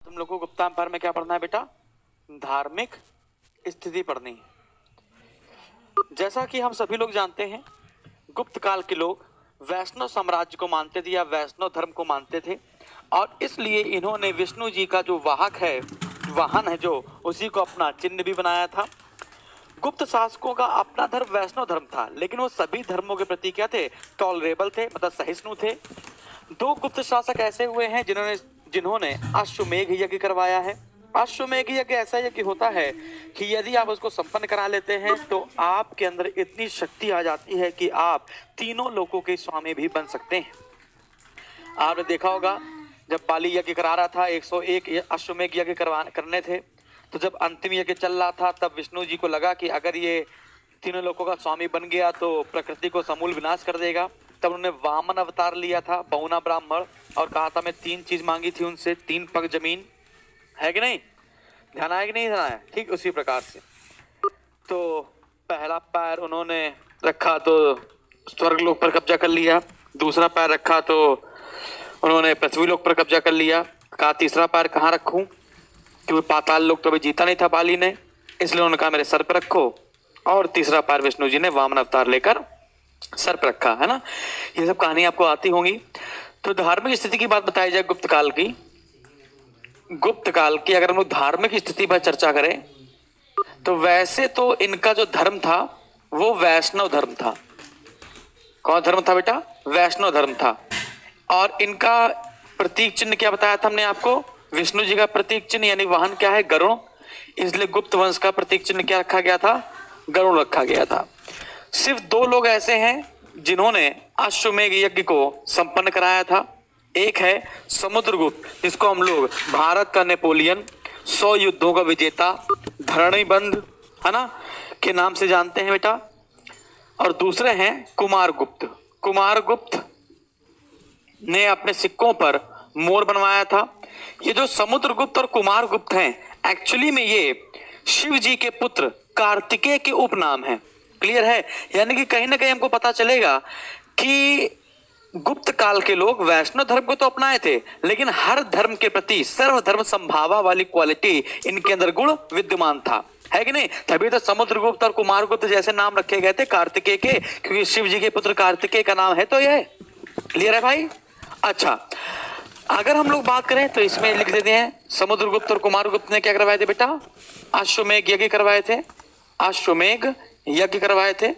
तुम लोग को गुप्ता एम्पायर में क्या पढ़ना है बेटा? धार्मिक स्थिति पढ़नी है। जैसा कि हम सभी लोग जानते हैं, गुप्त काल के लोग वैष्णव साम्राज्य को मानते थे या वैष्णव धर्म को मानते थे, और इसलिए इन्होंने विष्णु जी का जो वाहक है, वाहन है जो, उसी को अपना चिन्ह भी बनाया था। गुप्त शासकों का अपना धर्म वैष्णव धर्म था, लेकिन वो सभी धर्मों के प्रति क्या थे? टॉलरेबल थे, मतलब सहिष्णु थे। दो गुप्त शासक ऐसे हुए हैं जिन्होंने अश्वमेघ यज्ञ करवाया है। अश्वमेघ यज्ञ ऐसा यज्ञ होता है कि यदि आप उसको संपन्न करा लेते हैं तो आपके अंदर इतनी शक्ति आ जाती है कि आप तीनों लोकों के स्वामी भी बन सकते हैं। आपने देखा होगा जब बाली यज्ञ करा रहा था, 101 अश्वमेघ यज्ञ करने थे, तो जब अंतिम यज्ञ चल रहा था तब विष्णु जी को लगा कि अगर ये तीनों लोगों का स्वामी बन गया तो प्रकृति को समूल विनाश कर देगा। तब उन्होंने वामन अवतार लिया था, बहुना ब्राह्मण, और कहा था मैं 3 चीज मांगी थी उनसे, 3 पग जमीन, है कि नहीं? ध्यान आया कि नहीं ध्यान आया? ठीक उसी प्रकार से तो पहला पैर उन्होंने रखा तो स्वर्ग लोक पर कब्जा कर लिया, दूसरा पैर रखा तो उन्होंने पृथ्वी लोक पर कब्जा कर लिया। कहा तीसरा पैर कहाँ रखूं, क्योंकि पाताल लोक तो अभी जीता नहीं था बाली ने, इसलिए उन्होंने कहा मेरे सर पर रखो, और तीसरा पैर विष्णु जी ने वामन अवतार लेकर सर पर रखा, है ना। ये सब कहानी आपको आती होंगी। तो धार्मिक स्थिति की बात बताई जाए गुप्त काल की, अगर हम लोग धार्मिक स्थिति पर चर्चा करें तो वैसे तो इनका जो धर्म था वो वैष्णव धर्म था। कौन धर्म था बेटा? वैष्णव धर्म था। और इनका प्रतीक चिन्ह क्या बताया था हमने आपको? विष्णु जी का प्रतीक चिन्ह यानी वाहन क्या है? गरुड़। इसलिए गुप्त वंश का प्रतीक चिन्ह क्या रखा गया था? गरुड़ रखा गया था। सिर्फ 2 लोग ऐसे हैं जिन्होंने अश्वमेघ यज्ञ को संपन्न कराया था। एक है समुद्रगुप्त, जिसको हम लोग भारत का नेपोलियन, 100 युद्धों का विजेता, धरणीबंध, है ना, के नाम से जानते हैं बेटा। और दूसरे हैं कुमारगुप्त। कुमारगुप्त ने अपने सिक्कों पर मोर बनवाया था। ये जो समुद्रगुप्त और कुमारगुप्त हैं, एक्चुअली में ये शिव जी के पुत्र कार्तिकेय के उपनाम हैं। क्लियर है? यानी कि कहीं ना कहीं हमको पता चलेगा कि गुप्त काल के लोग वैष्णव धर्म को तो अपनाए थे, लेकिन हर धर्म के प्रति सर्वधर्म संभावा वाली क्वालिटी इनके अंदर गुण विद्यमान था, है कि नहीं? तभी तो समुद्रगुप्त और कुमारगुप्त जैसे नाम रखे गए थे कार्तिकेय के, क्योंकि शिव जी के पुत्र कार्तिकेय का नाम है तो यह। क्लियर है भाई? अच्छा, अगर हम लोग बात करें तो इसमें लिख देते हैं समुद्रगुप्त और कुमारगुप्त ने क्या करवाए थे बेटा? अश्वमेघ यज्ञ करवाए थे। अश्वमेघ यज्ञ करवाए थे।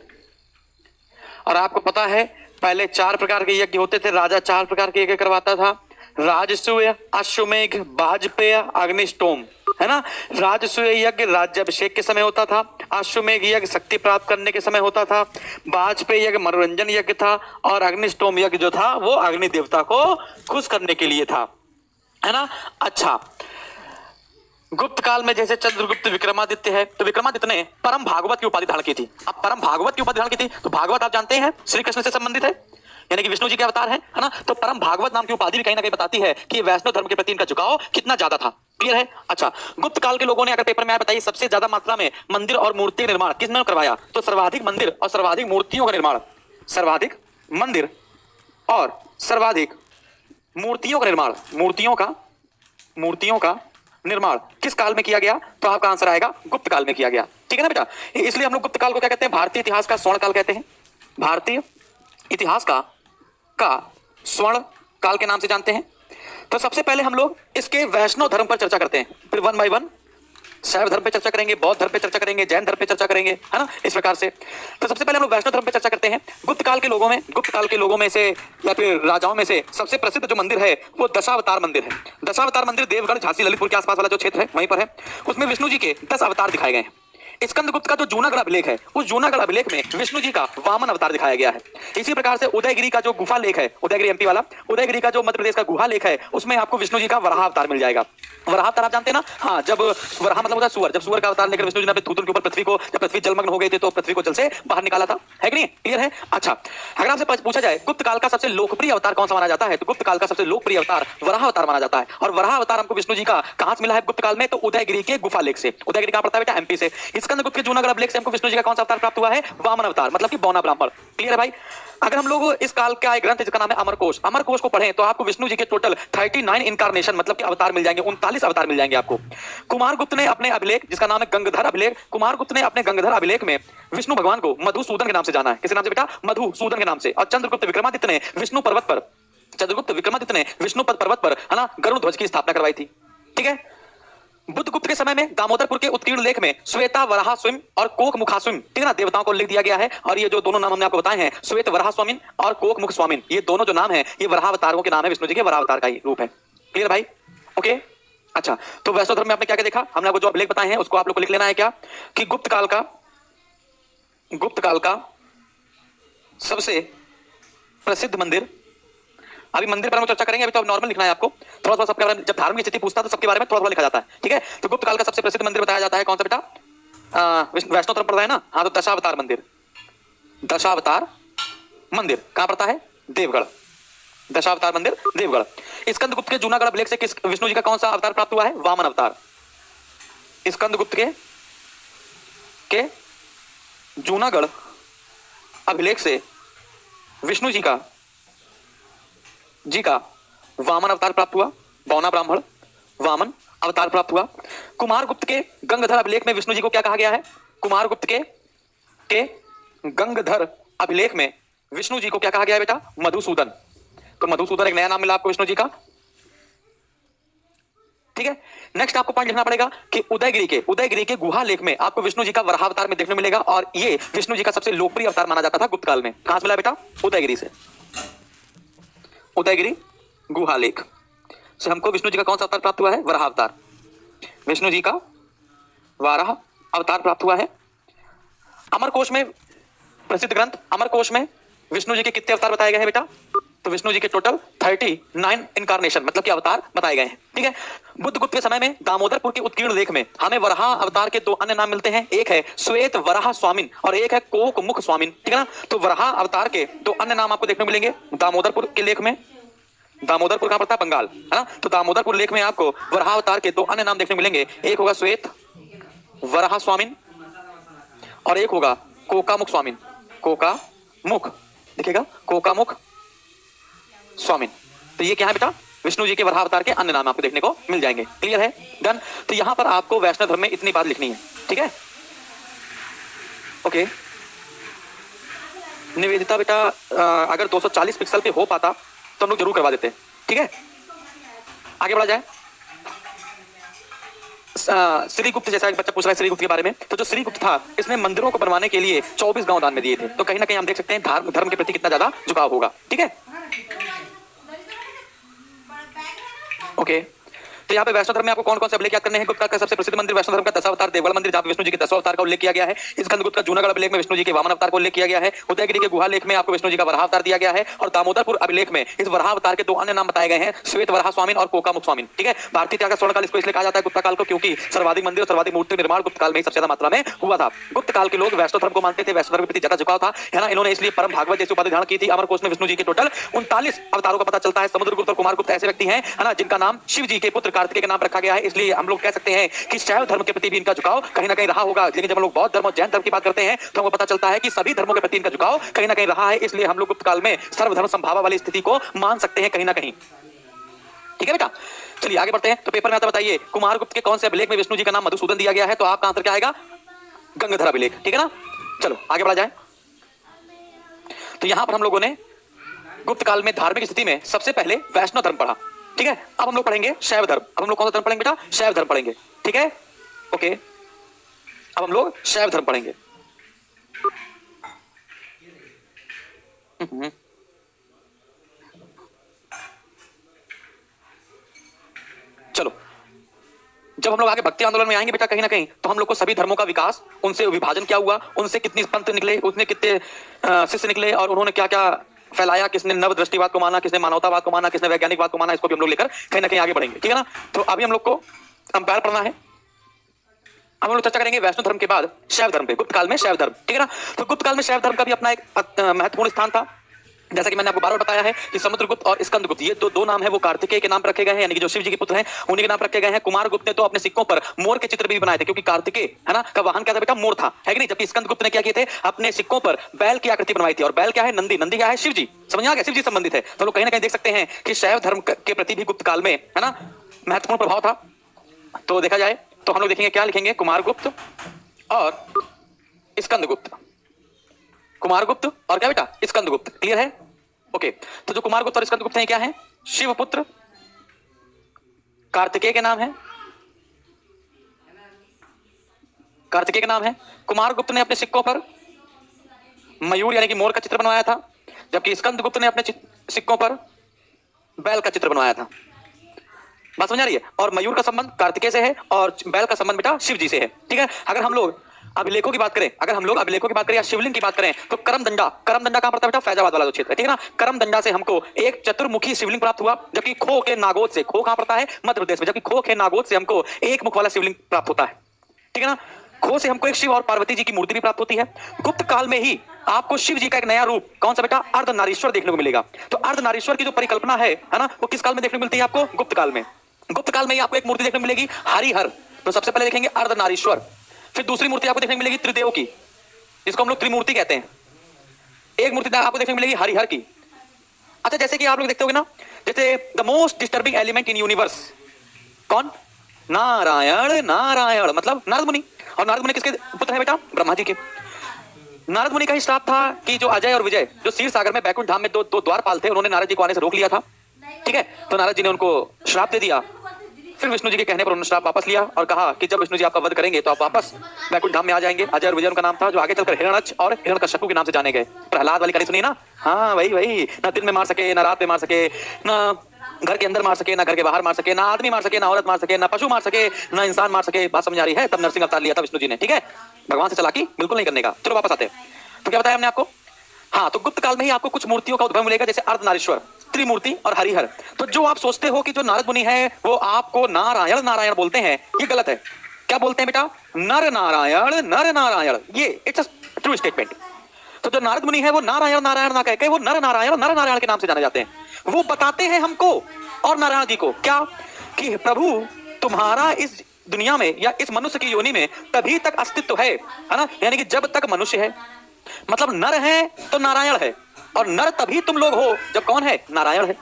और आपको पता है पहले 4 प्रकार के यज्ञ होते थे। राजा 4 प्रकार के यज्ञ करवाता था: राजसूय, अश्वमेघ, वाजपेय, अग्निष्टोम, है ना। राजसूय यज्ञ राज्याभिषेक के समय होता था, अश्वमेघ यज्ञ शक्ति प्राप्त करने के समय होता था, वाजपेय यज्ञ मनोरंजन यज्ञ था, और अग्निष्टोम यज्ञ जो था वो अग्नि देवता को खुश करने के लिए था, है ना। अच्छा, गुप्त काल में जैसे चंद्रगुप्त विक्रमादित्य है, तो विक्रमादित्य ने परम भागवत की उपाधि धारण की थी। अब परम भागवत की उपाधि धारण की थी तो भागवत आप जानते हैं श्री कृष्ण से संबंधित है, यानी कि विष्णु जी के अवतार है ना। तो परम भागवत नाम की उपाधि भी कहीं ना कहीं बताती है कि वैष्णव धर्म के प्रति इनका झुकाव कितना ज्यादा था। क्लियर है? अच्छा, गुप्त काल के लोगों ने, अगर पेपर में आया बताइए, सबसे ज्यादा मात्रा में मंदिर और मूर्ति का निर्माण किसने करवाया? तो सर्वाधिक मंदिर और सर्वाधिक मूर्तियों का निर्माण, सर्वाधिक मंदिर और सर्वाधिक मूर्तियों का निर्माण, मूर्तियों का निर्माण किस काल में किया गया? तो आपका आंसर आएगा गुप्त काल में किया गया। ठीक है ना बेटा? इसलिए हम लोग गुप्त काल को क्या कहते हैं? भारतीय इतिहास का स्वर्ण काल कहते हैं। भारतीय इतिहास का स्वर्ण काल के नाम से जानते हैं। तो सबसे पहले हम लोग इसके वैष्णव धर्म पर चर्चा करते हैं, फिर 1 बाय 1 शैव धर्म पे चर्चा करेंगे, बौद्ध धर्म पे चर्चा करेंगे, जैन धर्म पे चर्चा करेंगे, है ना, इस प्रकार से। तो सबसे पहले हम लोग वैष्णव धर्म पे चर्चा करते हैं। गुप्त काल के लोगों में से या फिर राजाओं में से सबसे प्रसिद्ध जो मंदिर है वो दशावतार मंदिर है। दशावतार मंदिर देवगढ़, झांसी, ललितपुर के आसपास वाला जो क्षेत्र है वहीं पर है। उसमें विष्णु जी के 10 अवतार दिखाए गए हैं। स्कंदगुप्त का जो जूनागढ़ अभिलेख है, उस जूनागढ़ अभिलेख में विष्णु जी का वामन अवतार दिखाया गया है। इसी प्रकार से उदयगिरी का जो गुफा लेख है, उदयगिरी एमपी वाला, उदयगिरी का जो मध्य प्रदेश का गुहा लेख है, उसमें आपको विष्णु जी का वराह अवतार मिल जाएगा। वराह अवतार आप जानते हैं ना? हाँ, जब वराह मतलब होता है सुअर, जब सुअर का अवतार लेकर विष्णु जी ने अपने थूथन के ऊपर पृथ्वी को, जब पृथ्वी जलमग्न हो गई थी तो पृथ्वी को जल से बाहर निकाला था, है कि नहीं? क्लियर है? अच्छा, अगर आपसे पूछा जाए गुप्त काल का सबसे लोकप्रिय अवतार कौन सा माना जाता है, तो गुप्त काल का सबसे लोकप्रिय अवतार वराह अवतार माना जाता है। और वराह अवतार हमको विष्णु जी का कहां से मिला है गुप्त काल में? तो उदयगिरी के गुफा लेख से। उदयगिरी कहां पड़ता है बेटा? एमपी से। स्कंदगुप्त के जूनागढ़ अभिलेख से हमको विष्णु जी का कौन सा अवतार प्राप्त हुआ है? वामन अवतार, मतलब कि बौना ब्राह्मण। क्लियर है भाई? अगर हम लोग इस काल का एक ग्रंथ जिसका नाम है अमरकोश, अमरकोश को पढ़ें तो आपको विष्णु जी के टोटल 39 इनकारनेशन मतलब कि अवतार मिल जाएंगे, 39 39 अवतार मिल जाएंगे आपको। कुमारगुप्त ने अपने अभिलेख, जिसका नाम है गंगधर अभिलेख, कुमारगुप्त ने अपने गंगधर अभिलेख में विष्णु भगवान को मधुसूदन के नाम से जाना है। किस नाम से बेटा? मधुसूदन के नाम से। और चंद्रगुप्त विक्रमादित्य ने विष्णु पर्वत पर, चंद्रगुप्त विक्रमादित्य ने विष्णु पर्वत पर, है ना, गरुड़ ध्वज की स्थापना करवाई थी। ठीक है। बुद्धगुप्त के समय में दामोदरपुर के उत्कीर्ण लेख में श्वेता वराह स्वयं और कोक मुखा स्वयं, ठीक है ना, देवताओं को लिख दिया गया है। और ये जो दोनों नाम हमने आपको बताए हैं, श्वेत वराह स्वामिन और कोक मुख स्वामिन, ये दोनों जो नाम है ये वराहावतारों के नाम है, विष्णु जी के वराहावतार का ही रूप है। क्लियर भाई? ओके। अच्छा, तो वैष्णव धर्म में आपने क्या क्या देखा? हमने आपको जो अभिलेख बताए हैं उसको आप लोग को लिख लेना है क्या, कि गुप्त काल का सबसे प्रसिद्ध मंदिर, अभी मंदिर पर हम चर्चा करेंगे, अभी तो नॉर्मल लिखना है आपको। थोड़ा थोड़ा सबके बारे में, जब धार्मिक स्थिति पूछता है तो सबके बारे में थोड़ा थोड़ा लिखा जाता है। ठीक है। तो गुप्त काल का सबसे प्रसिद्ध मंदिर बताया जाता है कौन सा बेटा? वैष्णव धर्म पढ़ता है ना, हाँ, तो दशावतार मंदिर। दशावतार मंदिर कहां पड़ता है? देवगढ़। दशावतार मंदिर देवगढ़। स्कंदगुप्त के जूनागढ़ अभिलेख से किस विष्णु जी का कौन सा अवतार प्राप्त हुआ है? वामन अवतार। स्कंदगुप्त के जूनागढ़ अभिलेख से विष्णु जी का वामन अवतार प्राप्त हुआ। बौना ब्राह्मण वामन अवतार प्राप्त हुआ। कुमारगुप्त के गंगधर अभिलेख में विष्णु जी को क्या कहा गया है? कुमारगुप्त के गंगधर अभिलेख में विष्णु जी को क्या कहा गया है बेटा? मधुसूदन। तो मधुसूदन एक नया नाम मिला आपको विष्णु जी का। ठीक है। नेक्स्ट आपको पॉइंट लिखना पड़ेगा कि उदयगिरी के गुहा लेख में आपको विष्णु जी का वराहावतार में देखने मिलेगा, और ये विष्णु जी का सबसे लोकप्रिय अवतार माना जाता था गुप्त काल में। कहां से मिला बेटा? उदयगिरी से। उदयगिरी गुहा लेख से हमको विष्णु जी का कौन सा अवतार प्राप्त हुआ है? वराह अवतार। विष्णु जी का वराह अवतार प्राप्त हुआ है। अमरकोश में, प्रसिद्ध ग्रंथ अमरकोश में विष्णु जी के कितने अवतार बताए गए हैं बेटा? तो विष्णु जी के टोटल 39 इनकारनेशन, मतलब कि अवतार बताए गए हैं। ठीक है। बुद्धगुप्त के समय में दामोदरपुर के उत्कीर्ण लेख में हमें वराह अवतार के दो अन्य नाम मिलते हैं, एक है श्वेत वराह स्वामिन और एक है कोक मुख स्वामिन। ठीक है ना। तो वराह अवतार के दो अन्य नाम आपको देखने को मिलेंगे दामोदरपुर के लेख में। दामोदरपुर कहां पड़ता है? बंगाल, है ना। तो दामोदरपुर लेख में आपको वराह अवतार के दो अन्य नाम देखने को मिलेंगे, एक होगा श्वेत वराह स्वामिन और एक होगा कोकामुख स्वामिन। कोकामुख दिखेगा, कोकामुख स्वामिन। तो ये क्या है बेटा? विष्णु जी के वराह अवतार के अन्य नाम आपको देखने को मिल जाएंगे। क्लियर है? डन। तो यहां पर आपको वैष्णव धर्म में इतनी बात लिखनी है। ठीक है। ओके। निवेदिता बेटा, अगर 240 पिक्सल पे हो पाता तो हम लोग जरूर करवा देते हैं। ठीक है। आगे बढ़ा जाए। श्रीगुप्त, जैसा एक बच्चा पूछ रहा है श्रीगुप्त के बारे में, तो जो श्रीगुप्त था इसने मंदिरों को बनवाने के लिए 24 गांव दान में दिए थे। तो कहीं ना कहीं हम देख सकते हैं धर्म के प्रति कितना ज्यादा झुकाव होगा। ठीक है। ओके। तो यहाँ पे वैष्णव धर्म में आपको कौन कौन से अभिलेख याद करने हैं? गुप्त काल का सबसे प्रसिद्ध मंदिर वैष्णव धर्म का दशावतार देवगढ़ मंदिर, जहाँ पे विष्णु जी के 10 अवतार का उल्लेख किया गया है। स्कंदगुप्त का जूनागढ़ अभिलेख में विष्णु जी के वामन अवतार का उल्लेख किया गया है। उदयगिरी के गुहा लेख में आपको विष्णु जी का वराह अवतार दिया गया है। और दामोदरपुर अभिलेख में इस वराह अवतार के दो अन्य नाम बताए गए हैं, श्वेत वराह स्वामिन और कोकामुख स्वामिन। ठीक है। भारतीय इतिहास का स्वर्णकाल इसको इसलिए कहा जाता है गुप्त काल को, क्योंकि सर्वाधिक मंदिर और सर्वाधिक मूर्ति निर्माण गुप्त काल में ही सबसे ज्यादा मात्रा में हुआ था। गुप्त काल के लोग वैष्णव धर्म को मानते थे, वैष्णव धर्म के प्रति ज्यादा झुकाव था, है ना। इन्होंने इसलिए परम भागवत जैसी उपाधि धारण की थी। अमरकोश में विष्णु जी के टोटल 39 अवतारों का पता चलता है। समुद्रगुप्त और कुमारगुप्त ऐसे व्यक्ति हैं, है ना, जिनका नाम शिव जी के पुत्र कार्तिकेय के नाम रखा गया है। इसलिए हम लोग कह सकते हैं कि शैव धर्म के प्रति भी इनका झुकाव कहीं ना कहीं रहा होगा। लेकिन जब हम लोग बौद्ध धर्म और जैन धर्म की बात करते हैं तो हमको पता चलता है कि सभी धर्मों के प्रति इनका झुकाव कहीं ना कहीं रहा है। इसलिए हम लोग गुप्त काल में सर्वधर्म संभावा वाली स्थिति को मान सकते हैं कहीं ना कहीं। ठीक है बेटा। चलिए आगे बढ़ते हैं। तो पेपर में आता बताइए कुमारगुप्त के कौन से अभिलेख में विष्णु जी का नाम मधुसूदन दिया गया है? तो आपका आंसर क्या आएगा? गंगधर अभिलेख। ठीक है ना। चलो आगे बढ़ा जाए। तो यहां पर हम लोगों ने गुप्त काल में धार्मिक स्थिति में सबसे पहले वैष्णव धर्म पढ़ा। ठीक है। अब हम लोग पढ़ेंगे शैव धर्म। अब हम लोग कौन सा धर्म पढ़ेंगे बेटा? शैव धर्म पढ़ेंगे। ठीक है। ओके। अब हम लोग शैव धर्म पढ़ेंगे। चलो, जब हम लोग आगे भक्ति आंदोलन में आएंगे बेटा कहीं ना कहीं, तो हम लोग को सभी धर्मों का विकास, उनसे विभाजन क्या हुआ, उनसे कितनी पंथ निकले, उसने कितने शिष्य निकले और उन्होंने क्या क्या फैलाया, किसने नव दृष्टिवाद को माना, किसने मानवतावाद को माना, किसने वैज्ञानिकवाद को माना, इसको भी हम लोग लेकर कहीं ना कहीं आगे बढ़ेंगे। ठीक है ना। तो अभी हम लोग को अंपायर पढ़ना है। अब हम लोग चर्चा करेंगे वैष्णव धर्म के बाद शैव धर्म पे, गुप्त काल में शैव धर्म। ठीक है ना। तो गुप्त काल में शैव धर्म का भी अपना एक महत्वपूर्ण स्थान था। जैसा कि मैंने आपको बार बार बताया है कि समुद्रगुप्त और स्कंदगुप्त ये दो नाम है वो कार्तिकेय के नाम रखे गए हैं, यानी कि जो शिव जी के पुत्र हैं उन्हीं के नाम रखे गए हैं। कुमारगुप्त ने तो अपने सिक्कों पर मोर के चित्र भी बनाए थे, क्योंकि कार्तिकेय, है ना, का वाहन क्या था बेटा? मोर था, है कि नहीं। जबकि स्कंदगुप्त ने क्या किए थे? अपने सिक्कों पर बैल की आकृति बनवाई थी। और बैल क्या है? नंदी। नंदी क्या है? शिव जी। समझ आ गया? शिव जी संबंधित है। तो लोग कहीं ना कहीं देख सकते हैं कि शैव धर्म के प्रति भी गुप्त काल में, है ना, महत्वपूर्ण प्रभाव था। तो देखा जाए तो हम लोग देखेंगे क्या लिखेंगे, कुमारगुप्त और स्कंदगुप्त। कुमारगुप्त और क्या बेटा, स्कंदगुप्त। क्लियर है? ओके। तो जो कुमारगुप्त और स्कंदगुप्त हैं क्या है? शिवपुत्र कार्तिकेय के नाम है, कार्तिकेय के नाम है। कुमारगुप्त ने अपने सिक्कों पर मयूर यानी कि मोर का चित्र बनवाया था, जबकि स्कंदगुप्त ने अपने सिक्कों पर बैल का चित्र बनवाया था। बात समझ आ रही है? और मयूर का संबंध कार्तिकेय से है और बैल का संबंध बेटा शिव जी से है। ठीक है? अगर हम लोग अभिलेखों की बात करें, अगर हम लोग अभिलेखों की बात करें या शिवलिंग की बात करें, तो करमदंडा, करमदंडा कहां पड़ता है बेटा? फैजाबाद वाला जो क्षेत्र है। ठीक है ना? करमदंडा से हमको एक चतुर्मुखी शिवलिंग प्राप्त हुआ, जबकि खो के नागोद से, खो कहां पड़ता है? मध्य प्रदेश में, जबकि खो के नागोद से हमको एक मुख वाला शिवलिंग प्राप्त होता है। ठीक है ना? खो से हमको एक शिव और पार्वती जी की मूर्ति भी प्राप्त होती है। गुप्त काल में ही आपको शिव जी का एक नया रूप, कौन सा बेटा? अर्धनारीश्वर देखने को मिलेगा। तो अर्धनारीश्वर की जो परिकल्पना है ना, वो किस काल में देखने को मिलती है आपको? गुप्त काल में। गुप्त काल में ही आपको एक मूर्ति देखने को मिलेगी हरिहर। तो सबसे पहले देखेंगे अर्धनारीश्वर, फिर दूसरी मूर्ति आपको देखने को मिलेगी त्रिदेव की, जिसको हम लोग त्रिमूर्ति कहते हैं। एक मूर्ति आपको देखने को मिलेगी हरिहर की। अच्छा, जैसे कि आप लोग देखते होगे ना, जैसे the most disturbing element in universe, कौन? नारायण। नारायण मतलब नारद मुनि। और नारद मुनि किसके पुत्र हैं बेटा? ब्रह्मा जी के। नारद मुनि का ही श्राप था कि जो अजय और विजय, जो क्षीर सागर में बैकुंठ धाम में दो द्वारपाल थे, उन्होंने नारद जी को आने से रोक लिया था। ठीक है? तो नारद जी ने उनको श्राप दे दिया। फिर विष्णु जी के कहने पर उन्होंने श्राप वापस लिया और कहा कि जब विष्णु जी आपका वध करेंगे तो आप वापस बैकुंठ धाम में आ जाएंगे। अजय और विजय उनका नाम था, जो आगे चलकर हिरण्यक्ष और हिरण्यकश्यप के नाम से जाने गए। प्रहलाद वाली कहानी सुनी ना? हाँ वही। ना दिन में मार सके, ना रात में मार सके, ना घर के अंदर मार सके, ना घर के बाहर मार सके, ना आदमी मार सके, ना औरत मार सके, ना पशु मार सके, ना इंसान मार सके। बात समझ आ रही है? तब नरसिंह अवतार लिया था विष्णु जी ने। ठीक है? भगवान से चालाकी बिल्कुल नहीं करने का। चलो वापस आते हैं। तो क्या बताया हमने आपको? हाँ, तो गुप्त काल में ही आपको कुछ मूर्तियों का उद्भव मिलेगा, जैसे अर्धनारीश्वर, त्रिमूर्ति और हरिहर। तो जो आप सोचते हो कि जो नारद मुनि है वो आपको नारायण नारायण बोलते हैं, ये गलत है। क्या बोलते हैं बेटा? नर नारायण, नर नारायण। ये इट्स अ ट्रू स्टेटमेंट। तो जो नारद मुनि है वो नारायण नारायण ना कह के वो नर नारायण के नाम से जाने जाते हैं। वो बताते हैं हमको और नारायण जी को क्या, कि प्रभु तुम्हारा इस दुनिया में या इस मनुष्य की योनि में तभी तक अस्तित्व है ना, यानी कि जब तक मनुष्य है, मतलब नर है तो नारायण है, और नर तभी तुम लोग हो जब कौन है? नारायण है।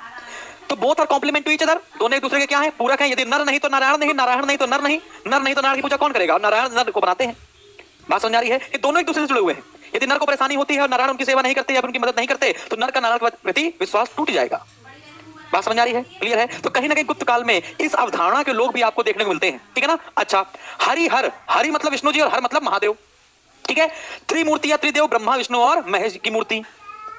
तो both are complement to each other, दोनों एक दूसरे के क्या है? पूरक है। यदि नर नहीं तो नारायण नहीं, नारायण नहीं तो नर नहीं, नर नहीं तो नारायण की पूजा कौन करेगा? नारायण नर को बनाते हैं। बात समझ आ रही है? ये दोनों एक दूसरे से जुड़े हुए हैं। यदि नर को परेशानी होती है और नारायण उनकी सेवा नहीं करते या उनकी मदद नहीं करते, तो नर का नारायण के प्रति विश्वास टूट जाएगा। बात समझ आ रही है? क्लियर है? तो कहीं ना कहीं गुप्त काल में इस अवधारणा के लोग भी आपको देखने को मिलते हैं। ठीक है ना? अच्छा, हरिहर, हरि मतलब विष्णु जी और हर मतलब महादेव। ठीक है? त्रिमूर्ति या त्रिदेव, ब्रह्मा विष्णु और महेश की मूर्ति।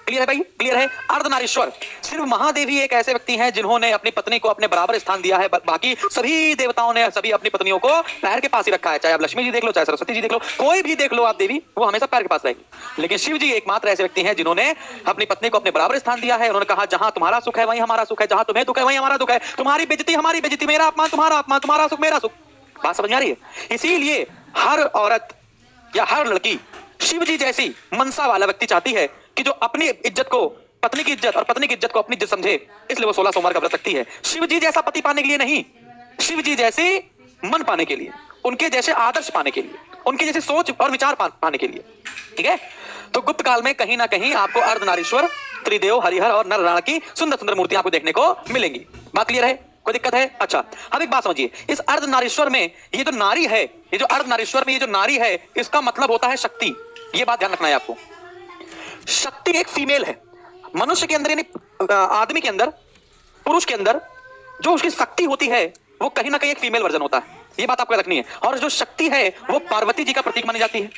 क्लियर है भाई? क्लियर है? अर्धनारीश्वर, सिर्फ महादेव ही एक ऐसे व्यक्ति हैं जिन्होंने अपनी पत्नी को अपने बराबर स्थान दिया है। बाकी सभी देवताओं ने सभी अपनी पत्नियों को पैर के पास ही रखा है। चाहे आप लक्ष्मी जी देख लो, चाहे सरस्वती जी देख लो, कोई भी देख लो आप देवी, वो हमेशा पैर के पास रहेगी। लेकिन शिव जी एकमात्र ऐसे व्यक्ति हैं जिन्होंने अपनी पत्नी को अपने बराबर स्थान दिया है। उन्होंने कहा जहां तुम्हारा सुख है वहीं हमारा सुख है, जहां तुम्हें दुख है वहीं हमारा दुख है, तुम्हारी बेइज्जती हमारी बेइज्जती, मेरा अपमान तुम्हारा अपमान, तुम्हारा सुख मेरा सुख। बात समझ आ रही है? इसीलिए हर औरत या हर लड़की शिव जी जैसी मनसा वाला व्यक्ति चाहती है कि जो अपनी इज्जत को, पत्नी की इज्जत और पत्नी की इज्जत को अपनी इज्जत समझे, इसलिए वो 16 सोमवार का व्रत रखती है। शिव जी जैसा पति पाने के लिए नहीं, शिव जी जैसे मन पाने के लिए, उनके जैसे आदर्श पाने के लिए, उनके जैसे सोच और विचार पाने के लिए। ठीक है? तो गुप्त काल में कहीं ना कहीं आपको अर्धनारीश्वर, त्रिदेव, हरिहर और नर नारायण की सुंदर सुंदर मूर्तियां आपको देखने को मिलेंगी। बात क्लियर है? कोई दिक्कत है? अच्छा, अब एक बात समझिए, इस अर्धनारीश्वर में ये जो नारी है, ये जो अर्धनारीश्वर में ये जो नारी है, इसका मतलब होता है शक्ति। ये बात ध्यान रखना है आपको। शक्ति एक फीमेल है। मनुष्य के अंदर यानी आदमी के अंदर, पुरुष के अंदर जो उसकी शक्ति होती है वो कहीं ना कहीं एक फीमेल वर्जन होता है। ये बात आपको रखनी है। और जो शक्ति है वो पार्वती जी का प्रतीक मानी जाती है।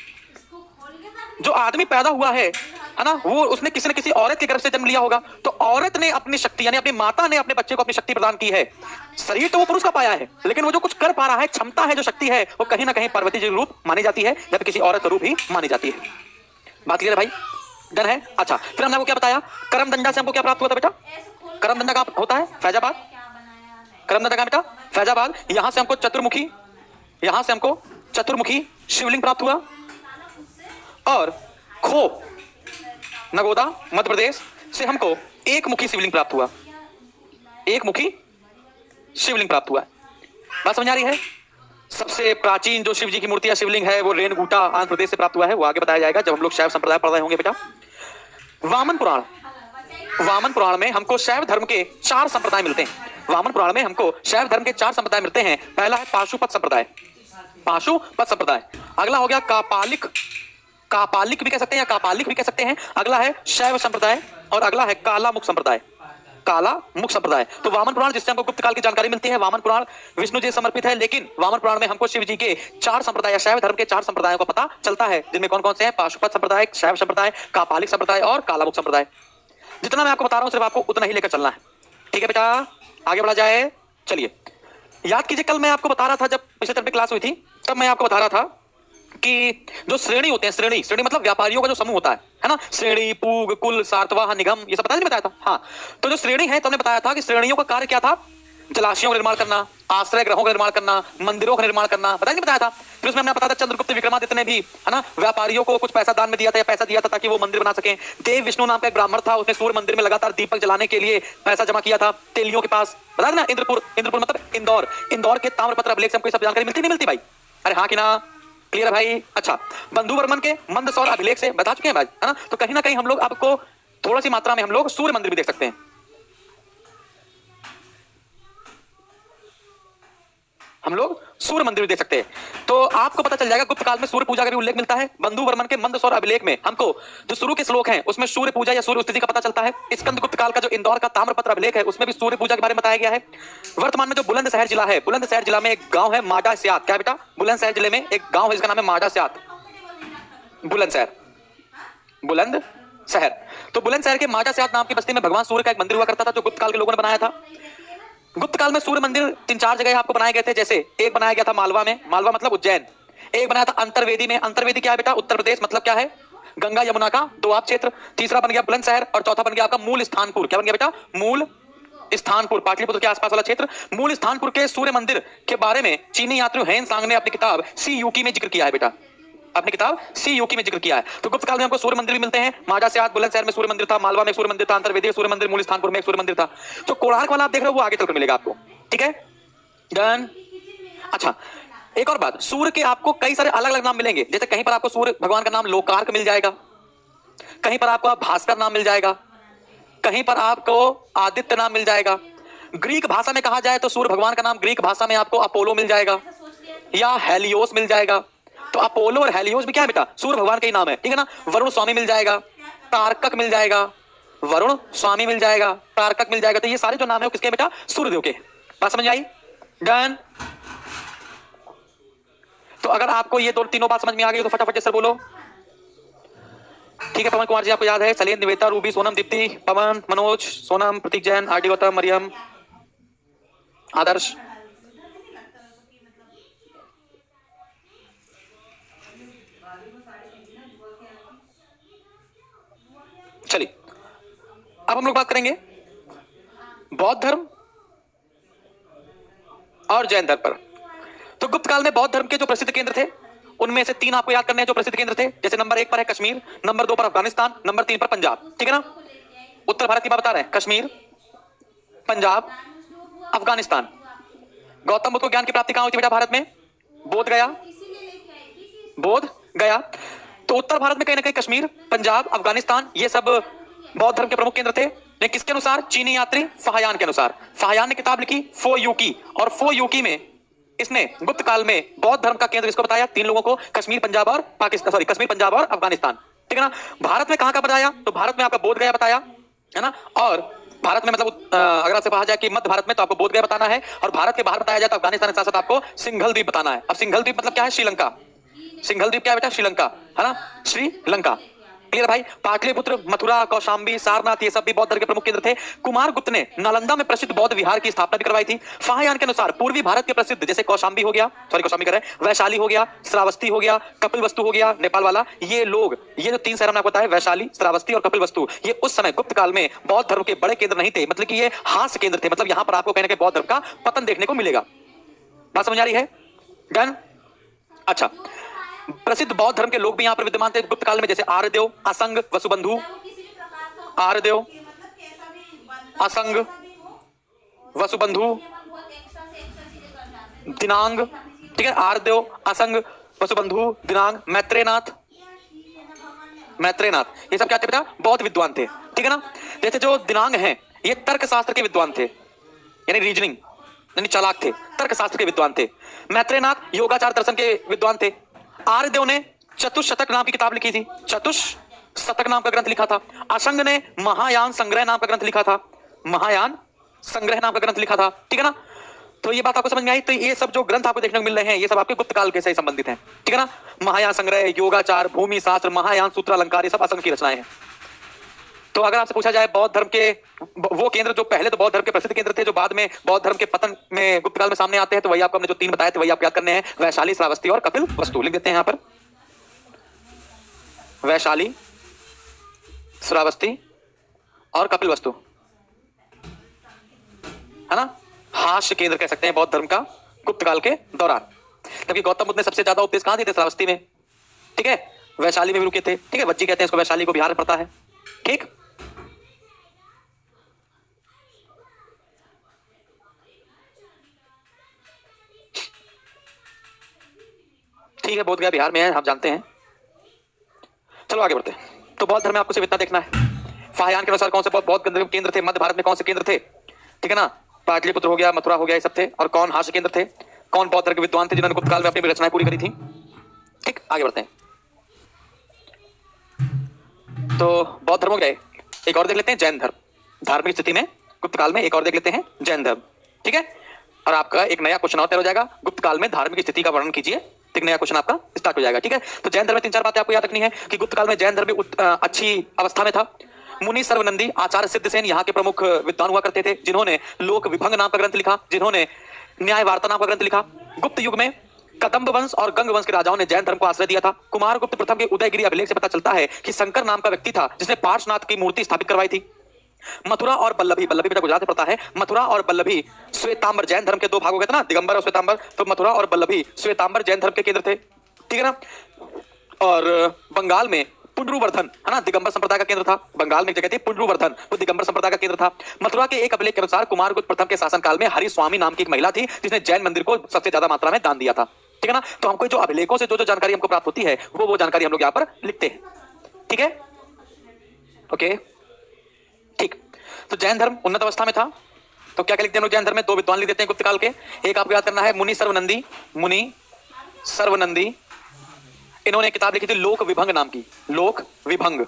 जो आदमी पैदा हुआ है ना, वो उसने किसी न किसी औरत के गर्भ से जन्म लिया होगा। तो औरत ने अपनी शक्ति यानी अपनी माता ने अपने बच्चे को अपनी शक्ति प्रदान की है। शरीर तो वो पुरुष का पाया है, लेकिन वो जो कुछ कर पा रहा है, क्षमता है, जो शक्ति है, वो कहीं ना कहीं पार्वती जी रूप मानी जाती है, जब किसी औरत का रूप ही मानी जाती है। बात क्लियर है भाई? डन है? अच्छा, फिर हमने आपको क्या बताया? करमदंडा से हमको क्या प्राप्त हुआ था बेटा? करमदंडा कहां होता है? फैजाबाद। करमदंडा कहां बेटा? फैजाबाद। यहां से हमको चतुर्मुखी, यहां से हमको चतुर्मुखी शिवलिंग प्राप्त हुआ। और खो, नगोदा, मध्य प्रदेश से हमको एक मुखी शिवलिंग प्राप्त हुआ। एक मुखी शिवलिंग प्राप्त हुआ। बात समझ आ रही है? सबसे प्राचीन जो शिव जी की मूर्ति या शिवलिंग है वो रेणगुंटा आंध्र प्रदेश से प्राप्त हुआ है। वो आगे बताया जाएगा जब हम लोग शैव संप्रदाय पढ़ रहे होंगे बेटा। वामन पुराण, वामन पुराण में हमको शैव धर्म के 4 संप्रदाय मिलते हैं। वामन पुराण में हमको शैव धर्म के 4 संप्रदाय मिलते हैं। पहला है पाशुपत संप्रदाय, पाशुपत संप्रदाय। अगला हो गया कापालिक, कापालिक भी कह सकते हैं या कापालिक भी कह सकते हैं। अगला है शैव संप्रदाय और अगला है कालामुख संप्रदाय, काला मुख संप्रदाय। तो वामन पुराण जिससे हमको गुप्त काल की जानकारी मिलती है, वामन पुराण विष्णु जी समर्पित है, लेकिन वामन पुराण में हमको शिव जी के 4 संप्रदाय, शैव धर्म के 4 संप्रदायों का पता चलता है, जिनमें कौन कौन से हैं? पाशुपत संप्रदाय, शैव संप्रदाय, कापालिक संप्रदाय और कालामुख संप्रदाय। जितना मैं आपको बता रहा हूं सिर्फ आपको उतना ही लेकर चलना है, ठीक है बेटा? आगे बढ़ा जाए। चलिए याद कीजिए, कल मैं आपको बता रहा था, जब पिछले चैप्टर क्लास हुई थी तब मैं आपको बता रहा था कि जो श्रेणी होते हैं, श्रेणी श्रेणी मतलब व्यापारियों का जो समूह होता है ना, श्रेणी, पूग, कुल, सातवाह, निगम, ये सब पता नहीं बताया था? हाँ, तो जो श्रेणी है तो हमने बताया था कि श्रेणियों का कार्य क्या था? जलाशयों का निर्माण करना, आश्रय ग्रहों का निर्माण करना, मंदिरों का निर्माण करना, पता नहीं बताया था? फिर उसमें हमने बताया था चंद्रगुप्त विक्रमादित्य ने भी, है ना, व्यापारियों को कुछ पैसा दान में दिया था या पैसा दिया था ताकि वो मंदिर बना सकें। देव विष्णु नाम का एक ब्राह्मण था, उसने सूर्य मंदिर में लगातार दीपक जलाने के लिए पैसा जमा किया था तेलियों के पास, बता देना। इंद्रपुर, इंद्रपुर मतलब इंदौर, इंदौर के ताम्रपत्र अभिलेख से हमको सब जानकारी मिलती नहीं मिलती भाई? अरे हाँ कि ना? क्लियर है भाई? अच्छा, बंधु वर्मन के मंदसौर अभिलेख से बता चुके हैं भाई, है ना? तो कहीं ना कहीं हम लोग आपको थोड़ा सी मात्रा में हम लोग सूर्य मंदिर भी देख सकते हैं। हम लोग सूर्य मंदिर भी देख सकते हैं। तो आपको पता चल जाएगा गुप्त काल में सूर्य पूजा का भी उल्लेख मिलता है। बंधु वर्मन के मंदसौर अभिलेख में हमको जो शुरू के श्लोक हैं उसमें सूर्य पूजा या सूर्य स्थिति का पता चलता है। स्कंद गुप्त काल का जो इंदौर का ताम्रपत्र अभिलेख है उसमें भी सूर्य पूजा के बारे में बताया गया है। वर्तमान में जो बुलंदशहर जिला है, बुलंदशहर जिला में एक गांव है माडा स्यात। क्या बेटा? बुलंदशहर जिले में एक गांव है, इसका नाम है माडा स्यात। बुलंदशहर, बुलंदशहर। तो बुलंदशहर के माडा स्यात नाम की बस्ती में भगवान सूर्य का एक मंदिर हुआ करता था, जो गुप्त काल के लोगों ने बनाया था। गुप्त काल में सूर्य मंदिर 3-4 जगह आपको बनाए गए थे। जैसे एक बनाया गया था मालवा में, मालवा मतलब उज्जैन। एक बनाया था अंतरवेदी में, अंतरवेदी क्या है बेटा? उत्तर प्रदेश, मतलब क्या है? गंगा यमुना का दोआब क्षेत्र। तीसरा बन गया बुलंदशहर और चौथा बन गया आपका मूल स्थानपुर। क्या बन गया बेटा? मूल स्थानपुर, पाटलिपुत्र के आसपास वाला क्षेत्र। मूल स्थानपुर के सूर्य मंदिर के बारे में चीनी यात्री हेन सांग ने अपनी किताब सी यूकी में जिक्र किया है बेटा, अपनी किताब सी यूकी में जिक्र किया है। तो गुप्त काल में हमको सूर्य मंदिर भी मिलते हैं। माडा स्यात, बुलंदशहर में सूर्य मंदिर था, मालवा में सूर्य मंदिर था, अंतरवेदी में सूर्य मंदिर, मूल स्थानपुर में एक सूर्य मंदिर था। जो कोणार्क वाला आप देख रहे हो वो आगे चलकर मिलेगा आपको, ठीक है? डन। अच्छा, एक और बात, सूर्य के आपको कई सारे अलग अलग नाम मिलेंगे। जैसे कहीं पर आपको सूर्य भगवान का नाम लोकार्क मिल जाएगा, कहीं पर आपको भास्कर नाम मिल जाएगा, कहीं पर आपको आदित्य नाम मिल जाएगा। ग्रीक भाषा में कहा जाए तो सूर्य भगवान का नाम ग्रीक भाषा में आपको अपोलो मिल जाएगा या हेलियोस मिल जाएगा। तो अपोलो और हेलियोस भी क्या है बेटा? सूर्य भगवान का ही नाम है, ठीक है ना? वरुण स्वामी मिल जाएगा, तारकक मिल जाएगा, वरुण स्वामी मिल जाएगा, तारकक मिल जाएगा। तो ये सारे जो नाम है वो किसके बेटा? सूर्यदेव के। बात समझ आई? डन। तो अगर आपको ये तीनों बात समझ में आ गई तो फटाफट से बोलो, ठीक है? पवन कुमार जी आपको याद है, सलीन, निवेता, रूबी, सोनम, दीप्ति, पवन, मनोज, सोनम, प्रतीक जैन, आरडी गौतम, मरियम, आदर्श। चलिए अब हम लोग बात करेंगे बौद्ध धर्म और जैन धर्म पर। तो गुप्त काल में बौद्ध धर्म के जो प्रसिद्ध केंद्र थे उनमें से 3 आपको याद करने हैं जो प्रसिद्ध केंद्र थे। जैसे नंबर 1 पर है कश्मीर, नंबर 2 पर अफगानिस्तान, नंबर 3 पर पंजाब, ठीक है ना? उत्तर भारत की बात बता रहे हैं, कश्मीर, पंजाब, अफगानिस्तान। गौतम बुद्ध को ज्ञान की प्राप्ति कहां हुई थी बेटा भारत में? बोध गया, बोध गया। तो उत्तर भारत में कहीं ना कहीं कश्मीर, पंजाब, अफगानिस्तान ये सब बौद्ध धर्म के प्रमुख केंद्र थे। लेकिन किसके अनुसार? चीनी यात्री फाहयान के अनुसार। फाहयान ने किताब लिखी फो यूकी, और फो यूकी में इसने गुप्त काल में बौद्ध धर्म का केंद्र किसको बताया? 3 लोगों को, कश्मीर, पंजाब और पाकिस्तान, सॉरी कश्मीर, पंजाब और अफगानिस्तान, ठीक है ना? भारत में कहां का बताया? तो भारत में आपका बोध गया बताया है ना। और भारत में मतलब अगर आपसे कहा जाए कि मध्य भारत में तो आपको बोध गया बताना है, और भारत के बाहर बताया जाए तो अफगानिस्तान के साथ साथ आपको सिंघल द्वीप बताना है। अब सिंघल द्वीप मतलब क्या है? श्रीलंका। सिंघल द्वीप क्या है बेटा? श्रीलंका, है ना? श्रीलंका। क्लियर भाई? पाटलिपुत्र, मथुरा, कौशाम्बी, सारनाथ ये सब भी बौद्ध धर्म के प्रमुख केंद्र थे। कुमार गुप्त ने नालंदा में प्रसिद्ध बौद्ध विहार की स्थापना भी करवाई थी। फाहयान के अनुसार पूर्वी भारत के प्रसिद्ध जैसे कौशाम्बी हो गया, सॉरी कौशाम्बी कर रहे हैं, वैशाली हो गया, श्रावस्ती हो गया, कपिलवस्तु हो गया नेपाल वाला, ये लोग, ये जो 3 शहर हमने आपको बताया वैशाली, श्रावस्ती और कपिलवस्तु, ये उस समय गुप्त काल में बौद्ध धर्म के बड़े केंद्र नहीं थे। मतलब कि ये हास्य केंद्र थे। मतलब यहां पर आपको कहीं ना कहीं बौद्ध धर्म का पतन देखने को मिलेगा। बात समझ आ रही है? डन। अच्छा, प्रसिद्ध बौद्ध धर्म के लोग भी यहां पर विद्यमान थे गुप्त काल में, जैसे आर्यदेव, असंग, वसुबंधु, आर्यदेव, असंग, वसुबंधु, दिनांग, ठीक है? आर्यदेव, असंग, वसुबंधु, दिनांग, मैत्रेयनाथ, मैत्रेयनाथ ये सब क्या थे बेटा? बौद्ध विद्वान थे, ठीक है ना? जैसे जो दिनांग हैं ये तर्क शास्त्र के विद्वान थे, यानी रीजनिंग, यानी चालाक थे, तर्कशास्त्र के विद्वान थे। मैत्रेयनाथ योगाचार दर्शन के विद्वान थे। आर्यदेव ने चतुष्शतक नाम की किताब लिखी थी, चतुष्शतक नाम का ग्रंथ लिखा था। असंग ने महायान संग्रह नाम का ग्रंथ लिखा था, महायान संग्रह नाम का ग्रंथ लिखा था, ठीक है ना। तो ये बात आपको समझ में आई। तो ये सब जो ग्रंथ आपको देखने को मिल रहे हैं ये सब आपके गुप्त काल के से संबंधित हैं, ठीक है ना। महायान संग्रह, योगाचार, भूमि शास्त्र, महायान सूत्र अलंकार, ये सब असंग की रचनाएं हैं। तो अगर आपसे पूछा जाए बौद्ध धर्म के वो केंद्र जो पहले तो बौद्ध धर्म के प्रसिद्ध केंद्र थे, जो बाद में बौद्ध धर्म के पतन में गुप्त काल में सामने आते हैं, तो वही आपको हमने जो 3 बताए थे वही आप याद करने हैं। वैशाली, श्रावस्ती और कपिल वस्तु। लिख देते हैं यहां पर, वैशाली, श्रावस्ती और कपिल वस्तु, है ना। हास्य केंद्र कह सकते हैं बौद्ध धर्म का गुप्त काल के दौरान। क्योंकि गौतम बुद्ध ने सबसे ज्यादा उपदेश कहां दिए थे? श्रावस्ती में, ठीक है। वैशाली में भी रुके थे, ठीक है। वज्जी कहते हैं इसको, वैशाली को बिहार में पड़ता है, ठीक। ठीक है, बोध गया बिहार में है, हम जानते हैं। चलो आगे बढ़ते हैं। तो बौद्ध धर्म में आपको सिर्फ इतना देखना है। फाहियान के अनुसार कौन से बौद्ध केंद्र थे? मध्य भारत में कौन से केंद्र थे? ठीक है ना, पाटलिपुत्र हो गया, मथुरा हो गया, ये सब थे। और कौन हास्य केंद्र थे? कौन बौद्ध धर्म के विद्वान थे जिन्होंने गुप्त काल में अपनी रचनाएं पूरी करी थी? ठीक, आगे बढ़ते हैं। तो बौद्ध धर्म हो गए, एक और देख लेते हैं जैन धर्म। धार्मिक स्थिति में गुप्त काल में एक और देख लेते हैं जैन धर्म, ठीक है। और आपका एक नया क्वेश्चन और तैयार हो जाएगा, गुप्त काल में धार्मिक स्थिति का वर्णन कीजिए। एक नया क्वेश्चन आपका स्टार्ट हो जाएगा, ठीक है। तो जैन धर्म में 3-4 बातें आपको याद रखनी है कि गुप्त काल में जैन धर्म अच्छी अवस्था में था। मुनि सर्वनंदी, आचार्य सिद्धसेन यहाँ के प्रमुख विद्वान हुआ करते थे, जिन्होंने लोक विभंग नाम का ग्रंथ लिखा, जिन्होंने न्याय वार्ता नाम का ग्रंथ लिखा। गुप्त युग में कदम्ब वंश और गंग वंश के राजाओं ने जैन धर्म को आश्रय दिया था। कुमार गुप्त प्रथम के उदयगिरी अभिलेख से पता चलता है कि शंकर नाम का व्यक्ति था जिसने पार्श्वनाथ की मूर्ति स्थापित करवाई थी। मथुरा और बल्लभी, बल्लभी बेटा गुजरात में पड़ता है, मथुरा और बल्लभी श्वेतांबर, जैन धर्म के 2 भाग हो गए थे ना, दिगंबर और श्वेतांबर। तो मथुरा और बल्लभी श्वेतांबर जैन धर्म के केंद्र थे, ठीक है ना। और बंगाल में पुंड्रुवर्धन, है ना, दिगंबर संप्रदाय का केंद्र था। बंगाल में एक जगह थी पुंड्रुवर्धन, वो दिगंबर संप्रदाय का केंद्र था। मथुरा के एक अभिलेख के अनुसार कुमारगुप्त प्रथम के शासनकाल में हरिस्वामी नाम की एक महिला थी जिसने जैन मंदिर को सबसे ज्यादा मात्रा में दान दिया था, ठीक है ना। तो हमको जो अभिलेखों से जो जानकारी हमको प्राप्त होती है वो जानकारी हम लोग यहाँ पर लिखते हैं, ठीक है, ओके, ठीक। तो जैन धर्म उन्नत अवस्था में था। तो क्या क्या लिखते हैं हम लोग जैन धर्म में? 2 विद्वान लिख देते हैं गुप्त काल के। एक आपको याद करना है मुनि सर्वनंदी, मुनि सर्वनंदी, इन्होंने किताब लिखी थी लोक विभंग नाम की, लोक विभंग,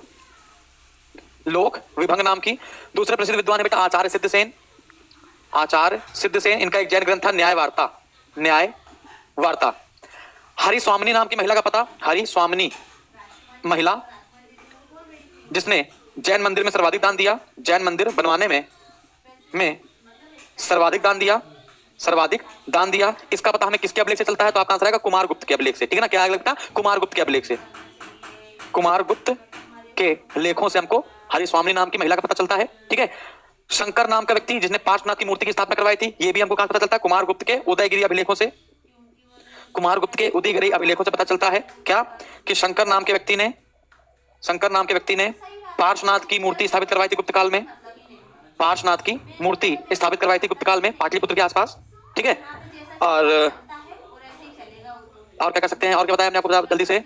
लोक विभंग नाम की। दूसरे प्रसिद्ध विद्वान है बेटा आचार्य सिद्धसेन, आचार्य सिद्धसेन, इनका एक जैन ग्रंथ था न्याय वार्ता, न्याय वार्ता। हरिस्वामिनी नाम की महिला का पता, हरिस्वामिनी महिला जिसने जैन मंदिर में सर्वाधिक दान दिया, जैन मंदिर बनवाने में सर्वाधिक दान दिया, सर्वाधिक दान दिया। इसका पता हमें किसके अभिलेख से चलता है? तो आपका आंसर आएगा कुमारगुप्त के अभिलेख से, ठीक है ना। क्या लगता? कुमारगुप्त के अभिलेख से, कुमारगुप्त के लेखों से हमको हरिस्वामिनी नाम की महिला का पता चलता है, ठीक है। शंकर नाम का व्यक्ति जिसने पार्श्वनाथ की मूर्ति की स्थापना करवाई थी, ये भी हमको कहां पता चलता है? कुमारगुप्त के उदयगिरी अभिलेखों से, कुमारगुप्त के उदयगिरी अभिलेखों से पता चलता है क्या कि शंकर नाम के व्यक्ति ने पार्श्वनाथ की मूर्ति स्थापित करवाई थी गुप्त काल में, पार्श्वनाथ की मूर्ति स्थापित करवाई थी गुप्त काल में पाटलिपुत्र के आसपास, ठीक है। और क्या कह सकते हैं? और क्या बताया हमने आपको जल्दी से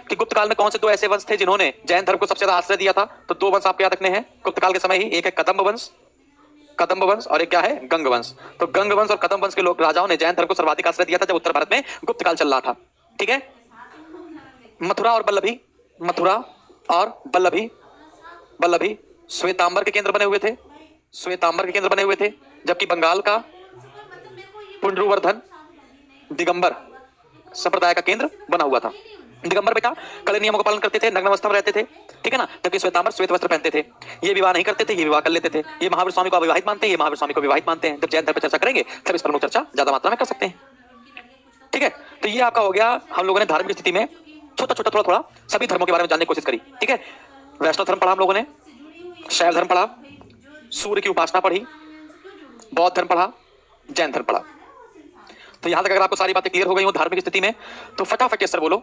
कि गुप्त काल में कौन से 2 ऐसे वंश थे जिन्होंने जैन धर्म को सबसे ज्यादा आश्रय दिया था? तो 2 वंश आपको याद रखने हैं गुप्त काल के समय ही। एक है कदम्ब वंश और एक क्या है? गंग वंश। तो गंग वंश और कदम्ब वंश के लोग राजाओं ने जैन धर्म को सर्वाधिक आश्रय दिया था जब उत्तर भारत में गुप्त काल चल रहा था, ठीक है। मथुरा और बल्लभी श्वेतांबर के केंद्र बने हुए थे, श्वेतांबर के केंद्र बने हुए थे, जबकि बंगाल का पुंड्रुवर्धन दिगंबर संप्रदाय का केंद्र बना हुआ था। दिगंबर बेटा कड़े नियमों का पालन करते थे, नग्न अवस्था में रहते थे, ठीक है ना। जबकि श्वेतांबर श्वेत वस्त्र पहनते थे। ये विवाह नहीं करते थे, ये विवाह कर लेते थे। ये महावीर स्वामी को अविवाहित मानते हैं, ये महावीर स्वामी को विवाहित मानते हैं। जब जैन धर्म पर चर्चा करेंगे तब इस पर लोग चर्चा ज्यादा मात्रा में कर सकते हैं, ठीक है। तो ये आपका हो गया, हम लोगों ने धार्मिक स्थिति में छोटा छोटा थोड़ा सभी धर्मों के बारे में जानने की कोशिश करी, ठीक है। वैष्णव धर्म पढ़ा हम लोगों ने, शैव धर्म पढ़ा, सूर्य की उपासना पढ़ी, बौद्ध धर्म पढ़ा, जैन धर्म पढ़ा। तो यहां तक अगर आपको सारी बातें क्लियर हो गई हो धार्मिक स्थिति में तो फटाफट यस सर बोलो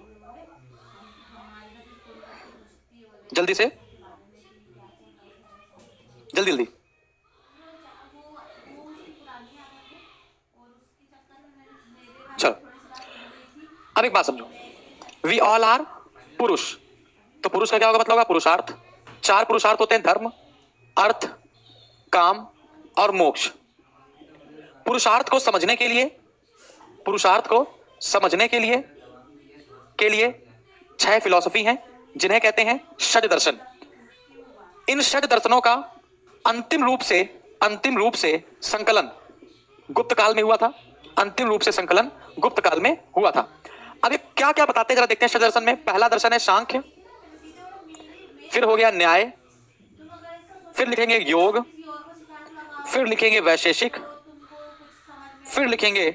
जल्दी से, जल्दी। चलो अब एक बात समझो, वी ऑल आर पुरुष। तो पुरुष का क्या होगा? मतलब होगा पुरुषार्थ। 4 पुरुषार्थ होते हैं, धर्म, अर्थ, काम और मोक्ष। पुरुषार्थ को समझने के लिए, पुरुषार्थ को समझने के लिए 6 फिलॉसफी हैं जिन्हें कहते हैं षड दर्शन। इन षड दर्शनों का अंतिम रूप से संकलन गुप्त काल में हुआ था। अंतिम रूप से संकलन गुप्त काल में हुआ था। अब ये क्या क्या बताते हैं जरा देखते हैं षड दर्शन में। पहला दर्शन है सांख्य, फिर हो गया न्याय, फिर लिखेंगे योग, फिर लिखेंगे वैशेषिक, फिर लिखेंगे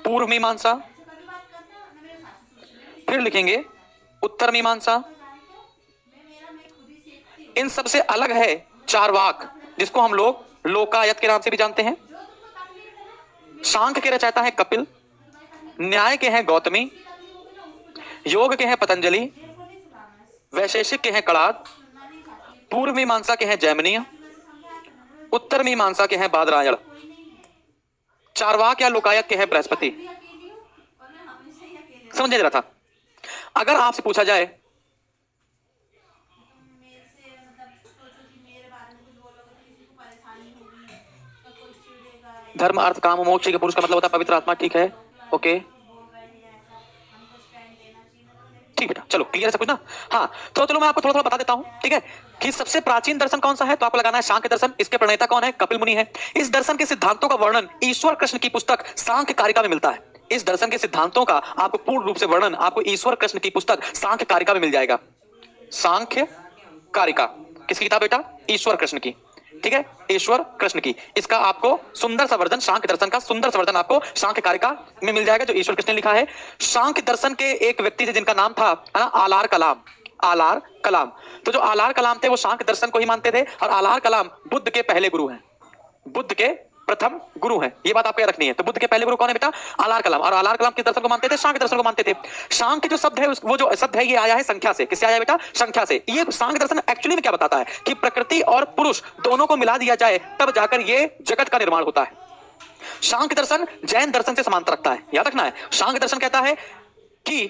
पूर्व मीमांसा, फिर लिखेंगे उत्तर मीमांसा। इन सबसे अलग है चारवाक, जिसको हम लोग लोकायत के नाम से भी जानते हैं। सांख्य के रचयिता है कपिल, न्याय के हैं गौतमी, योग के हैं पतंजलि, वैशेषिक के हैं कणाद, पूर्व मीमांसा के हैं जैमिनीय, उत्तर मीमांसा के हैं बादरायण, चारवाक या लोकायत के हैं बृहस्पति। समझे जरा था। अगर आपसे पूछा जाए धर्म अर्थ काम मोक्ष के पुरुष का मतलब होता है पवित्र आत्मा, ठीक है, ओके, ठीक बेटा, चलो क्लियर है सब कुछ ना। हाँ तो चलो मैं आपको थोड़ा थोड़ा बता देता हूं, ठीक है, कि सबसे प्राचीन दर्शन कौन सा है। तो आपको लगाना है सांख्य दर्शन। इसके प्रणेता कौन है? कपिल मुनि है। इस दर्शन के सिद्धांतों का वर्णन ईश्वर कृष्ण की पुस्तक सांख्य कारिका में मिलता है। इस दर्शन के सिद्धांतों का आपको पूर्ण रूप से वर्णन आपको ईश्वर कृष्ण की पुस्तक सांख्य कारिका में मिल जाएगा। सांख्य कारिका किसकी किताब बेटा? ईश्वर कृष्ण की, ठीक है, ईश्वर कृष्ण की। इसका आपको सुंदर सा वर्जन, सांख्य दर्शन का सुंदर सा वर्जन आपको सांख्य कारिका में मिल जाएगा, जो ईश्वर कृष्ण ने लिखा है। सांख्य दर्शन के एक व्यक्ति थे जिनका नाम था, है ना, आलार कलाम। आलार कलाम। तो जो आलार कलाम थे वो सांख्य दर्शन को ही मानते थे, और आलार कलाम बुद्ध के पहले गुरु हैं, बुद्ध के प्रथम गुरु हैं। ये बात आपको याद रखनी है। तो बुद्ध के पहले गुरु कौन है बेटा? आलार कलाम। और आलार कलाम किस दर्शन को मानते थे? सांख्य दर्शन को मानते थे। सांख्य जो शब्द है, वो जो शब्द है ये आया है संख्या से। किससे आया है बेटा? संख्या से। ये सांख्य दर्शन एक्चुअली में क्या बताता है कि प्रकृति और पुरुष दोनों को मिला दिया जाए तब जाकर ये जगत का निर्माण होता है। सांख्य दर्शन जैन दर्शन से समांतर रखता है, याद रखना है। सांख्य दर्शन कहता है कि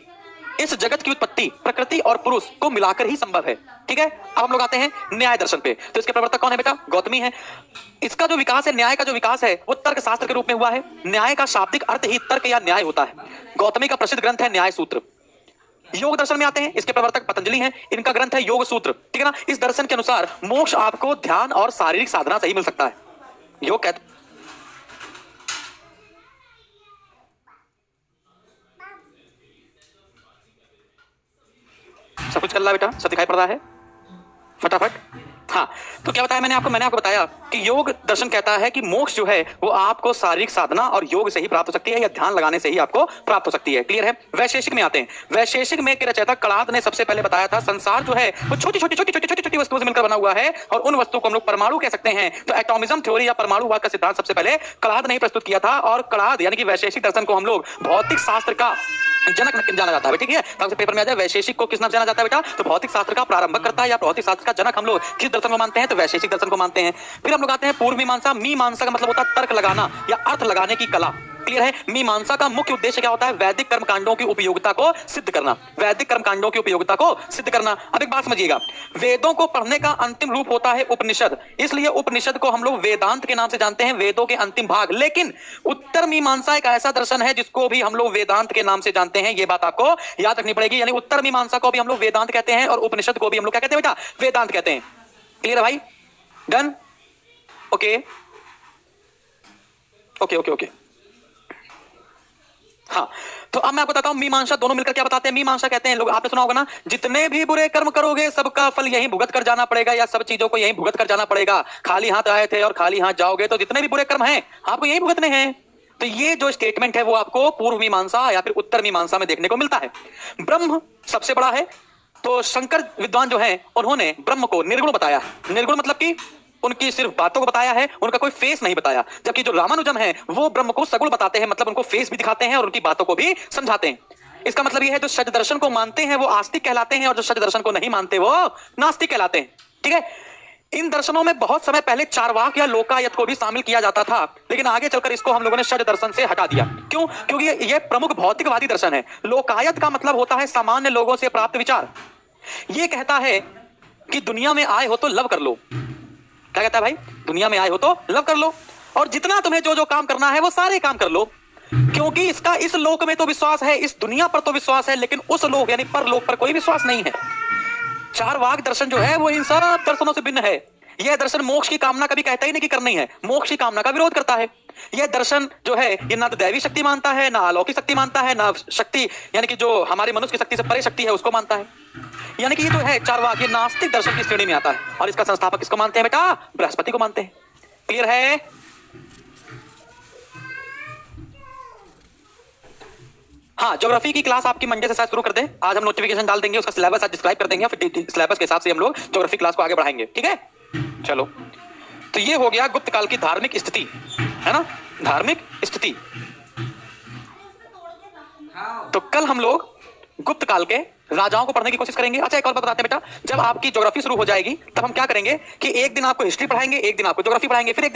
इस जगत की उत्पत्ति प्रकृति और पुरुष को मिलाकर ही संभव है, ठीक है। अब हम लोग आते हैं न्याय दर्शन पे। तो इसके प्रवर्तक कौन है बेटा? गौतमी है। इसका जो विकास है, न्याय का जो विकास है, वो तर्क शास्त्र के रूप में हुआ है। न्याय का शाब्दिक अर्थ ही तर्क या न्याय होता है। गौतमी का प्रसिद्ध ग्रंथ है न्याय सूत्र। योग दर्शन में आते हैं, इसके प्रवर्तक पतंजलि हैं। इनका ग्रंथ है योग सूत्र, ठीक है ना। इस दर्शन के अनुसार मोक्ष आपको ध्यान और शारीरिक साधना से ही मिल सकता है। योग कहते सब कुछ कर रहा है बेटा, सब दिखाई पड़ रहा है फटाफट। हाँ तो क्या बताया मैंने आपको बताया कि योग दर्शन कहता है कि मोक्ष जो है वो आपको शारीरिक साधना और योग से ही प्राप्त हो सकती है, या ध्यान लगाने से ही आपको प्राप्त हो सकती है। क्लियर है। वैशेषिक में आते हैं। वैशेषिक में के रचयिता कणाद ने सबसे पहले बताया था संसार जो है वो छोटी छोटी वस्तुओं से मिलकर बना हुआ है, और उन वस्तुओं को हम लोग परमाणु कह सकते हैं। तो एटॉमिज्म थ्योरी या परमाणुवाद का सिद्धांत सबसे पहले कणाद ने ही प्रस्तुत किया था, और कणाद यानी कि वैशेषिक दर्शन को हम लोग भौतिक शास्त्र का जनक जाना जाता है, ठीक है। तो पेपर में आ जाए वैशेषिक को किस नाम जाना जाता है बेटा? तो भौतिक शास्त्र का प्रारंभक करता है या भौतिक शास्त्र का जनक हम लोग किस दर्शन को मानते हैं? तो वैशेषिक दर्शन को मानते हैं। फिर हम लोग आते हैं पूर्व मीमांसा। मीमांसा का मतलब होता है तर्क लगाना या अर्थ लगाने की कला। क्लियर है। मीमांसा का मुख्य उद्देश्य क्या होता है? वैदिक कर्मकांडों की उपयोगिता को सिद्ध करना। वैदिक कर्मकांडों की उपयोगिता को सिद्ध करना। अब एक बात समझिएगा, वेदों को पढ़ने का अंतिम रूप होता है उपनिषद, इसलिए उपनिषद को हम लोग वेदांत के नाम से जानते हैं, वेदों के अंतिम भाग। लेकिन उत्तर मीमांसा एक ऐसा दर्शन है जिसको भी हम लोग वेदांत के नाम से जानते हैं, ये बात आपको याद रखनी पड़ेगी। यानी उत्तर मीमांसा को भी हम लोग वेदांत कहते हैं, और उपनिषद को भी हम लोग क्या कहते हैं बेटा? वेदांत कहते हैं। क्लियर है भाई? Done? Okay okay okay okay. हाँ तो अब मैं आपको बताता हूं मीमांसा दोनों मिलकर क्या बताते हैं। मीमांसा कहते हैं लोग, आपने सुना होगा ना, जितने भी बुरे कर्म करोगे सबका फल यहीं भुगत कर जाना पड़ेगा, या सब चीजों को यहीं भुगत कर जाना पड़ेगा। खाली हाथ आए थे और खाली हाथ जाओगे, तो जितने भी बुरे कर्म हैं आपको यहीं भुगतने हैं। तो ये जो स्टेटमेंट है वो आपको पूर्व मीमांसा या फिर उत्तर मीमांसा में देखने को मिलता है। ब्रह्म सबसे बड़ा है। तो शंकर विद्वान जो है उन्होंने ब्रह्म को निर्गुण बताया। निर्गुण मतलब कि उनकी सिर्फ बातों को बताया है, उनका कोई फेस नहीं बताया। जबकि जो रामानुजम है वो ब्रह्म को सगुण बताते हैं, मतलब उनको फेस भी दिखाते हैं और उनकी बातों को भी समझाते हैं। इसका मतलब यह है जो सज दर्शन को मानते हैं वो आस्तिक कहलाते हैं, और जो सज दर्शन को नहीं मानते वो नास्तिक कहलाते हैं, ठीक है। इन दर्शनों में बहुत समय पहले चारवाक या लोकायत को भी शामिल किया जाता था, लेकिन आगे चलकर इसको हम लोगों ने सज दर्शन से हटा दिया। क्यों? क्योंकि यह प्रमुख भौतिकवादी दर्शन है। लोकायत का मतलब होता है सामान्य लोगों से प्राप्त विचार। यह कहता है कि दुनिया में आए हो तो लव कर लो। क्या कहता है भाई? दुनिया में आए हो तो लव कर लो। और जितना तुम्हें जो जो काम करना है वो सारे काम कर लो, क्योंकि इसका इस लोक में तो विश्वास है, इस दुनिया पर तो विश्वास है, लेकिन उस लोक यानी परलोक पर कोई विश्वास नहीं है। चार वाक दर्शन जो है वो इन सब दर्शनों से भिन्न है। यह दर्शन मोक्ष की कामना कभी कहता ही नहीं कि करनी है, मोक्ष की कामना का विरोध करता है। यह दर्शन जो है ये ना तो दैवी शक्ति मानता है, ना अलौकिक शक्ति मानता है, ना शक्ति यानी कि जो हमारी मनुष्य की शक्ति से परे शक्ति है उसको मानता है। यानी कि ये जो है चार वाक ये नास्तिक दर्शन की श्रेणी में आता है। और इसका संस्थापक किसको मानते हैं बेटा? बृहस्पति को मानते हैं। क्लियर है? हाँ, ज्योग्राफी की क्लास आपकी मंडे से शायद शुरू कर दें। आज हम नोटिफिकेशन डाल देंगे, उसका सिलेबस आज डिस्क्राइब कर देंगे, फिर सिलेबस के हिसाब से हम लोग ज्योग्राफी क्लास को आगे बढ़ाएंगे। ठीक है, चलो। तो ये हो गया गुप्त काल की धार्मिक स्थिति, है ना, धार्मिक स्थिति। तो कल हम लोग गुप्त काल के राजाओं को पढ़ने की कोशिश करेंगे। अच्छा, एक और बात बताते हैं बेटा, जब आपकी ज्योग्राफी शुरू हो जाएगी तब हम क्या करेंगे कि एक दिन आपको हिस्ट्री पढ़ाएंगे, एक दिन आपको ज्योग्राफी पढ़ाएंगे, फिर एक दिन